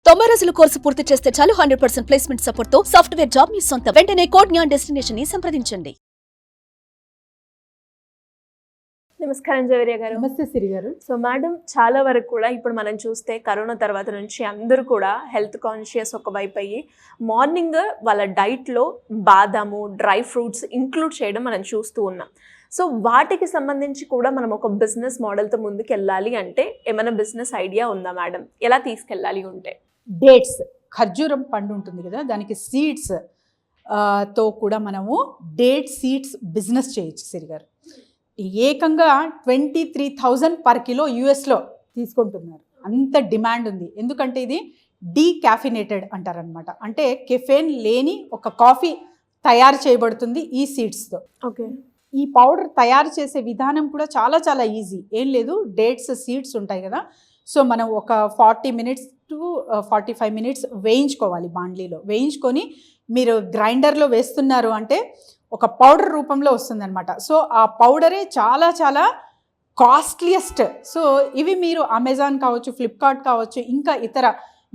90 రోజుల కోర్సు పూర్తి చేస్తే చాలు 100% ప్లేస్మెంట్ సపోర్ట్ తో సాఫ్ట్వేర్ జాబ్ మీ సొంతం. వెంటనే కోడ్ జ్ఞాన్ డెస్టినేషన్ ని సంప్రదించండి. నమస్కారం జవేరియా గారు. నమస్తే సిరి గారు. సో మేడం, చాలా వరకు కూడా ఇప్పుడు మనం చూస్తే కరోనా తర్వాత నుంచి అందరూ కూడా హెల్త్ కాన్షియస్ ఒక వైపు అయ్యి మార్నింగ్ వాళ్ళ డైట్లో బాదాము, డ్రై ఫ్రూట్స్ ఇంక్లూడ్ చేయడం మనం చూస్తూ ఉన్నాం. సో వాటికి సంబంధించి కూడా మనం ఒక బిజినెస్ మోడల్తో ముందుకు వెళ్ళాలి అంటే ఏమైనా బిజినెస్ ఐడియా ఉందా మేడం? ఎలా తీసుకెళ్ళాలి ఉంటే? డేట్స్, ఖర్జూరం పండు ఉంటుంది కదా, దానికి సీడ్స్ తో కూడా మనము డేట్ సీడ్స్ బిజినెస్ చేయొచ్చు సిరి గారు. ఏకంగా 23,000 పర్ కిలో యూఎస్లో తీసుకుంటున్నారు. అంత డిమాండ్ ఉంది. ఎందుకంటే ఇది డీకాఫినేటెడ్ అంటారనమాట. అంటే కెఫెన్ లేని ఒక కాఫీ తయారు చేయబడుతుంది ఈ సీడ్స్తో. ఓకే. ఈ పౌడర్ తయారు చేసే విధానం కూడా చాలా చాలా ఈజీ. ఏం లేదు, డేట్స్ సీడ్స్ ఉంటాయి కదా, సో మనం ఒక 40 minutes to 45 minutes వేయించుకోవాలి. బాండ్లీలో వేయించుకొని మీరు గ్రైండర్లో వేస్తున్నారు అంటే ఒక పౌడర్ రూపంలో వస్తుందన్నమాట. సో ఆ పౌడరే చాలా చాలా కాస్ట్లీయెస్ట్. సో ఇవి మీరు అమెజాన్ కావచ్చు, ఫ్లిప్కార్ట్ కావచ్చు, ఇంకా ఇతర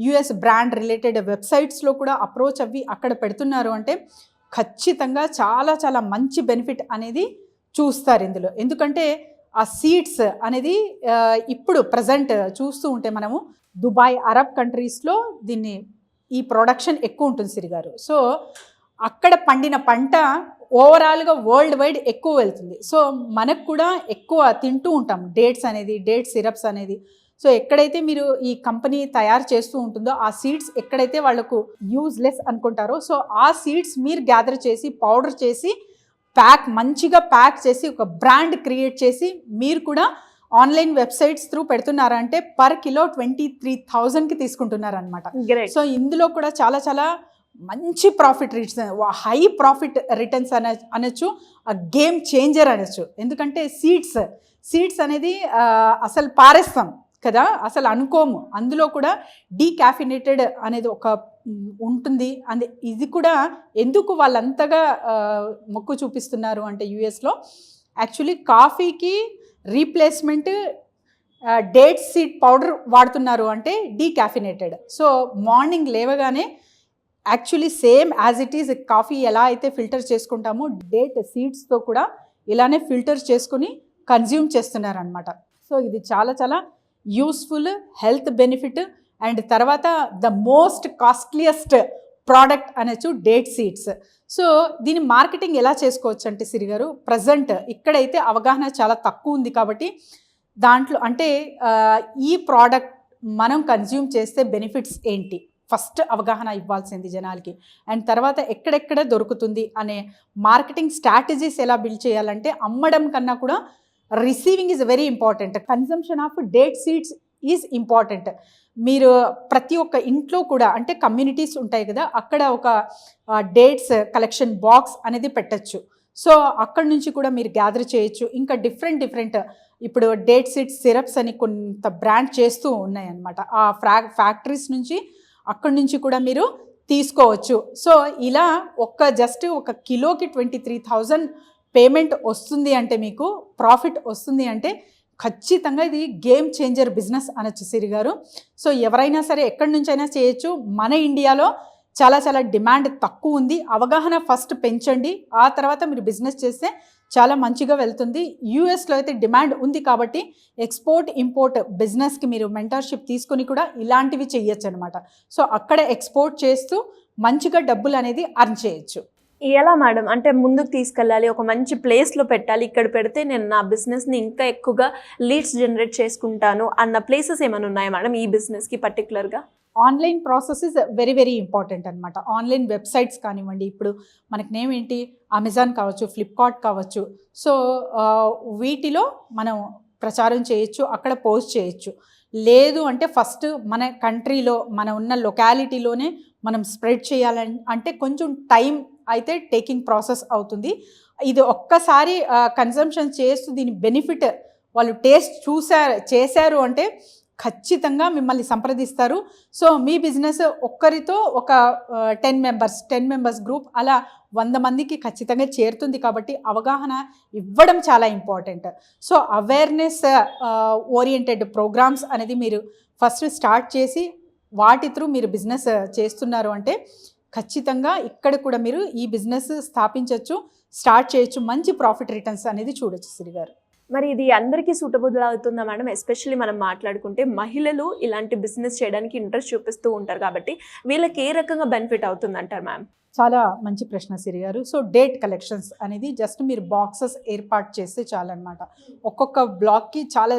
యుఎస్ బ్రాండ్ రిలేటెడ్ వెబ్సైట్స్లో కూడా అప్రోచ్ అవ్వి అక్కడ పెడుతున్నారు అంటే ఖచ్చితంగా చాలా చాలా మంచి బెనిఫిట్ అనేది చూస్తారు ఇందులో. ఎందుకంటే ఆ సీడ్స్ అనేది ఇప్పుడు ప్రజెంట్ చూస్తూ ఉంటే మనము దుబాయ్, అరబ్ కంట్రీస్లో దీన్ని ఈ ప్రొడక్షన్ ఎక్కువ ఉంటుంది సిరిగారు. సో అక్కడ పండిన పంట ఓవరాల్గా వరల్డ్ వైడ్ ఎక్కువ వెళ్తుంది. సో మనకు కూడా ఎక్కువ తింటూ ఉంటాం డేట్స్ అనేది, డేట్ సిరప్స్ అనేది. సో ఎక్కడైతే మీరు ఈ కంపెనీ తయారు చేస్తూ ఉంటుందో ఆ సీడ్స్ ఎక్కడైతే వాళ్ళకు యూజ్లెస్ అనుకుంటారో, సో ఆ సీడ్స్ మీరు గ్యాదర్ చేసి పౌడర్ చేసి మంచిగా ప్యాక్ చేసి ఒక బ్రాండ్ క్రియేట్ చేసి మీరు కూడా ఆన్లైన్ వెబ్సైట్స్ త్రూ పెడుతున్నారంటే పర్ కిలో 23,000కి తీసుకుంటున్నారనమాట. సో ఇందులో కూడా చాలా చాలా మంచి profit returns, high profit returns అనొచ్చు, గేమ్ చేంజర్ అనొచ్చు. ఎందుకంటే సీడ్స్ అనేది అసలు పారేస్తాం కదా, అసలు అనుకోము. అందులో కూడా డీకాఫినేటెడ్ అనేది ఒక ఉంటుంది. ఇది కూడా ఎందుకు వాళ్ళంతగా మొక్కు చూపిస్తున్నారు అంటే యూఎస్లో యాక్చువల్లీ కాఫీకి రీప్లేస్మెంట్ డేట్ సీడ్ పౌడర్ వాడుతున్నారు అంటే డీకాఫినేటెడ్. సో మార్నింగ్ లేవగానే actually same as it is coffee ఎలా అయితే ఫిల్టర్ చేసుకుంటామో డేట్ సీడ్స్తో కూడా ఇలానే ఫిల్టర్ చేసుకుని కన్జ్యూమ్ చేస్తున్నారనమాట. సో ఇది చాలా చాలా యూస్ఫుల్, హెల్త్ బెనిఫిట్, అండ్ తర్వాత ద మోస్ట్ కాస్ట్లీయెస్ట్ ప్రోడక్ట్ అనొచ్చు డేట్ సీడ్స్. సో దీని మార్కెటింగ్ ఎలా చేసుకోవచ్చు అంటే సిరిగారు, ప్రజెంట్ ఇక్కడైతే అవగాహన చాలా తక్కువ ఉంది కాబట్టి దాంట్లో అంటే ఈ ప్రోడక్ట్ మనం కన్జ్యూమ్ చేస్తే బెనిఫిట్స్ ఏంటి ఫస్ట్ అవగాహన ఇవ్వాల్సింది జనాలకి. అండ్ తర్వాత ఎక్కడెక్కడ దొరుకుతుంది అనే మార్కెటింగ్ స్ట్రాటజీస్ ఎలా బిల్డ్ చేయాలంటే అమ్మడం కన్నా కూడా receiving is very important. Consumption of date seeds is important. మీరు ప్రతి ఒక్క ఇంట్లో కూడా అంటే కమ్యూనిటీస్ ఉంటాయి కదా, అక్కడ ఒక డేట్స్ కలెక్షన్ బాక్స్ అనేది పెట్టచ్చు. సో అక్కడ నుంచి కూడా మీరు గ్యాదర్ చేయొచ్చు. ఇంకా డిఫరెంట్ ఇప్పుడు డేట్ సీడ్స్ సిరప్స్ అని కొంత బ్రాండ్ చేస్తూ ఉన్నాయన్నమాట. ఆ ఫ్యాక్టరీస్ నుంచి అక్కడి నుంచి కూడా మీరు తీసుకోవచ్చు. సో ఇలా జస్ట్ ఒక కిలోకి 23,000 పేమెంట్ వస్తుంది అంటే, మీకు ప్రాఫిట్ వస్తుంది అంటే ఖచ్చితంగా ఇది గేమ్ చేంజర్ బిజినెస్ అనొచ్చు సిరిగారు. సో ఎవరైనా సరే ఎక్కడి నుంచైనా చేయొచ్చు. మన ఇండియాలో చాలా చాలా డిమాండ్ తక్కువ ఉంది. అవగాహన ఫస్ట్ పెంచండి, ఆ తర్వాత మీరు బిజినెస్ చేస్తే చాలా మంచిగా వెళ్తుంది. యూఎస్లో అయితే డిమాండ్ ఉంది కాబట్టి ఎక్స్పోర్ట్ ఇంపోర్ట్ బిజినెస్కి మీరు మెంటర్షిప్ తీసుకొని కూడా ఇలాంటివి చేయొచ్చు అనమాట. సో అక్కడ ఎక్స్పోర్ట్ చేస్తూ మంచిగా డబ్బులు అనేది అర్న్ చేయొచ్చు. ఎలా మేడం అంటే ముందుకు తీసుకెళ్ళాలి, ఒక మంచి ప్లేస్లో పెట్టాలి, ఇక్కడ పెడితే నేను నా బిజినెస్ని ఇంకా ఎక్కువగా లీడ్స్ జనరేట్ చేసుకుంటాను అన్న ప్లేసెస్ ఏమైనా ఉన్నాయా మేడం ఈ బిజినెస్కి పర్టికులర్గా? Online process is very very important అనమాట. ఆన్లైన్ వెబ్సైట్స్ కానివ్వండి, ఇప్పుడు మనకి నేమ్ ఏంటి, అమెజాన్ కావచ్చు, ఫ్లిప్కార్ట్ కావచ్చు. సో వీటిలో మనం ప్రచారం చేయొచ్చు, అక్కడ పోస్ట్ చేయొచ్చు. లేదు అంటే ఫస్ట్ మన కంట్రీలో మన ఉన్న లొకాలిటీలోనే మనం స్ప్రెడ్ చేయాలని అంటే కొంచెం టైం అయితే టేకింగ్ ప్రాసెస్ అవుతుంది. ఇది ఒక్కసారి కన్జంప్షన్ చేస్తూ దీని బెనిఫిట్ వాళ్ళు టేస్ట్ చేశారు అంటే ఖచ్చితంగా మిమ్మల్ని సంప్రదిస్తారు. సో మీ బిజినెస్ ఒక్కరితో ఒక 10 మెంబర్స్ గ్రూప్ అలా 100 మందికి ఖచ్చితంగా చేరుతుంది. కాబట్టి అవగాహన ఇవ్వడం చాలా important. So awareness oriented programs అనేది మీరు ఫస్ట్ స్టార్ట్ చేసి వాటి త్రూ మీరు బిజినెస్ చేస్తున్నారు అంటే ఖచ్చితంగా ఇక్కడ కూడా మీరు ఈ బిజినెస్ స్థాపించవచ్చు, స్టార్ట్ చేయొచ్చు, మంచి ప్రాఫిట్ రిటర్న్స్ అనేది చూడొచ్చు సిరి గారు. మరి ఇది అందరికీ సూటబుల్ అవుతుందా మేడం? ఎస్పెషల్లీ మనం మాట్లాడుకుంటే మహిళలు ఇలాంటి బిజినెస్ చేయడానికి ఇంట్రెస్ట్ చూపిస్తూ ఉంటారు కాబట్టి వీళ్ళకి ఏ రకంగా బెనిఫిట్ అవుతుంది అంటారు మ్యామ్? చాలా మంచి ప్రశ్న సిరి గారు. సో డేట్ కలెక్షన్స్ అనేది జస్ట్ మీరు బాక్సెస్ ఏర్పాటు చేస్తే చాలన్నమాట. ఒక్కొక్క బ్లాక్కి చాలా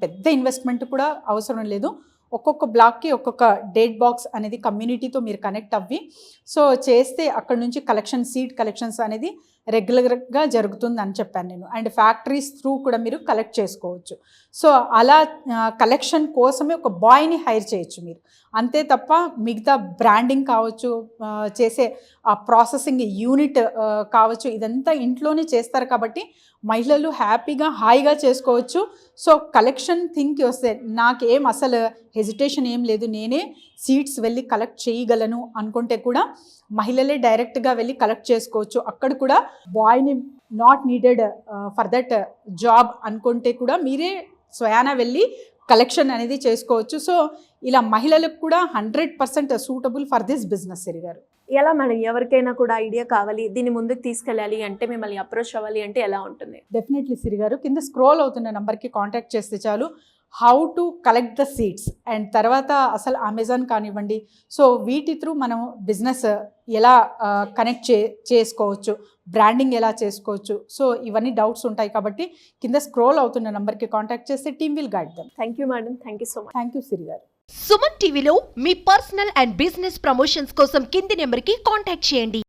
పెద్ద ఇన్వెస్ట్మెంట్ కూడా అవసరం లేదు. ఒక్కొక్క బ్లాక్కి ఒక్కొక్క డేట్ బాక్స్ అనేది కమ్యూనిటీతో మీరు కనెక్ట్ అవ్వి సో చేస్తే అక్కడ నుంచి సీడ్ కలెక్షన్స్ అనేది రెగ్యులర్గా జరుగుతుంది అని చెప్పాను నేను. అండ్ ఫ్యాక్టరీస్ త్రూ కూడా మీరు కలెక్ట్ చేసుకోవచ్చు. సో అలా కలెక్షన్ కోసమే ఒక బాయ్ని హైర్ చేయొచ్చు మీరు, అంతే తప్ప మిగతా బ్రాండింగ్ కావచ్చు, చేసే ఆ ప్రాసెసింగ్ యూనిట్ కావచ్చు, ఇదంతా ఇంట్లోనే చేస్తారు కాబట్టి మహిళలు హ్యాపీగా హాయిగా చేసుకోవచ్చు. సో కలెక్షన్ థింగ్కి వస్తే నాకేం అసలు హెజిటేషన్ ఏం లేదు, నేనే సీడ్స్ వెళ్ళి కలెక్ట్ చేయగలను అనుకుంటే కూడా మహిళలే డైరెక్ట్గా వెళ్ళి కలెక్ట్ చేసుకోవచ్చు. అక్కడ కూడా బాయ్ని not needed for that job అనుకుంటే కూడా మీరే స్వయానా వెళ్ళి కలెక్షన్ అనేది చేసుకోవచ్చు. సో ఇలా మహిళలకు కూడా 100% సూటబుల్ ఫర్ దిస్ బిజినెస్ సిరి గారు. ఎలా మేడం, ఎవరికైనా కూడా ఐడియా కావాలి, దీన్ని ముందుకు తీసుకెళ్ళాలి అంటే, మిమ్మల్ని అప్రోచ్ అవ్వాలి అంటే ఎలా ఉంటుంది? డెఫినెట్లీ సిరి గారు, కింద స్క్రోల్ అవుతున్న నెంబర్కి కాంటాక్ట్ చేస్తే చాలు. How to collect the seeds and తర్వాత అసలు అమెజాన్ కానివ్వండి, సో వీటి త్రూ మనం బిజినెస్ ఎలా కనెక్ట్ చేసుకోవచ్చు, బ్రాండింగ్ ఎలా చేసుకోవచ్చు, సో ఇవన్నీ డౌట్స్ ఉంటాయి కాబట్టి కింద స్క్రోల్ అవుతున్న నెంబర్కి కాంటాక్ట్ చేస్తే team will guide them. Thank you madam, thank you so much. Thank you Siri garu. Suman టీవీలో మీ పర్సనల్ అండ్ బిజినెస్ ప్రమోషన్స్ కోసం కింది నెంబర్కి కాంటాక్ట్ చేయండి.